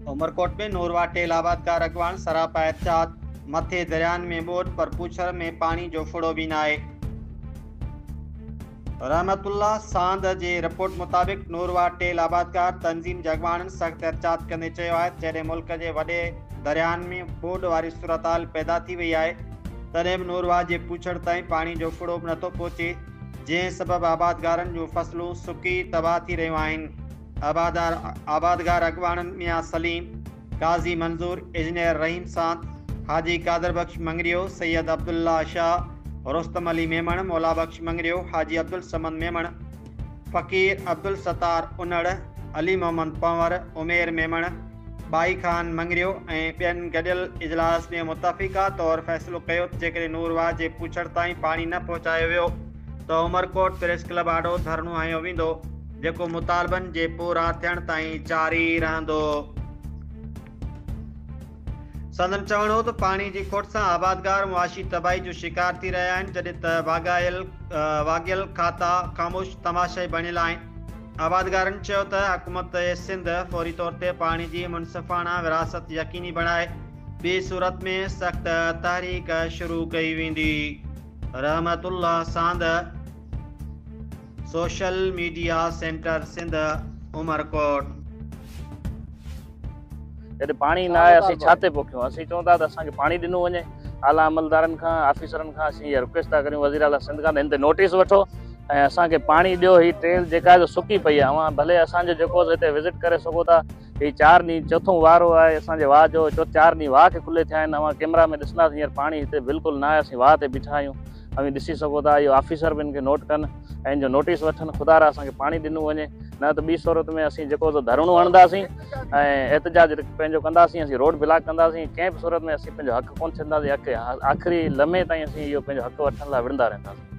उमरकोट में नूरवा टेल आबादकार अगवान सरापा एहतियात मथे दरियान में बोट पर पूछर में पानी जो फुड़ो भी ना है। रहमतुल्लाह सांद जे रिपोर्ट मुताबिक नूरवा टेल आबादकार तंजीम जगवान सख्त एहतियात कंदे चयो आहे जॾहिं मुल्क जे वॾे दरियान में बोड वारी सूरत हाल पैदा थी वई आहे तॾहिं बि नूरवा जे पूछड़ ताईं पानी जो फुड़ो बि नथो पहुचे जंहिं सबब आबादगारनि जूं फसलूं सुकी तबाह थी रहियूं आहिनि। आबादगार अगवाननि मियां सलीम, काज़ी मंजूर, इंजीनियर रहीम सांद, हाजी कादर बख्श मंगरियो, सैयद अब्दुल्ला शाह, रुस्तम अली मेमण, मौला बख्श मंगरियो, हाजी अब्दुल समद मेमण, फ़कीर अब्दुल सत्तार उनड़, अली मोहम्मद पंवर, उमेर मेमण, बाई खान मंगरियो ऐं ॿियनि गॾियल इजलास में मुतफ़िक़ा तौर फ़ैसिलो कयो जेकॾहिं नूरवा जे पूछड़ ताईं पाणी न पहुचायो वियो त उमरकोट प्रेस क्लब आॾो धरणो हयो वेंदो जेको मुतालबनि जे पूरा थियण ताईं जारी रहंदो। संदन चवणो त पाणी जी खोट सां आबादगार मुआशी तबाही जो शिकार थी रहिया आहिनि जॾहिं त वागियल खाता ख़ामोश तमाशाई बणियल आहिनि। आबादगारनि चयो त हुकूमत सिंध फौरी तौर ते पाणी जी मुनसिफ़ाना विरासत यकीनी बणाए ॿी सूरत में सख़्त तहरीक शुरू कई वेंदी। Rahmatullah Sand, social media centre Sindh, Umarkot. जॾहिं पाणी न आहे असीं छा ते पोखियूं? असीं चऊं था त असांखे पाणी ॾिनो वञे। आला अमलदारनि खां ऑफिसरनि खां असीं इहा रिक्वेस्ट था करियूं वज़ीर आला सिंध खां त हिन ते नोटिस वठो ऐं असांखे पाणी ॾियो। हीअ ट्रेल जेका आहे सुकी पई आहे, अवां भले असांजो जेको हिते विज़िट करे सघो था। हीअ 4 ॾींहं चोथों वारो आहे असांजे वाह जो, 4 ॾींहं वाह खे खुले थिया आहिनि। अवां कैमरा में ॾिसंदासीं हींअर पाणी हिते बिल्कुलु न आहे। असीं वाह ते बीठा आहियूं, अवी ॾिसी सघो था। इहो ऑफिसर बि हिन खे नोट कनि ऐं हिन जो नोटिस वठनि, ख़ुदा असांखे पाणी ॾिनो वञे। न त ॿी सूरत में असीं जेको धरणो हणंदासीं ऐं एहतजाज पंहिंजो कंदासीं, असीं रोड ब्लॉक कंदासीं। कंहिं बि सूरत में असीं पंहिंजो हक़ कोन छॾंदासीं। आख़िरी लम्हे ताईं असीं इहो पंहिंजो हक़ वठण लाइ विढ़ंदा रहंदासीं।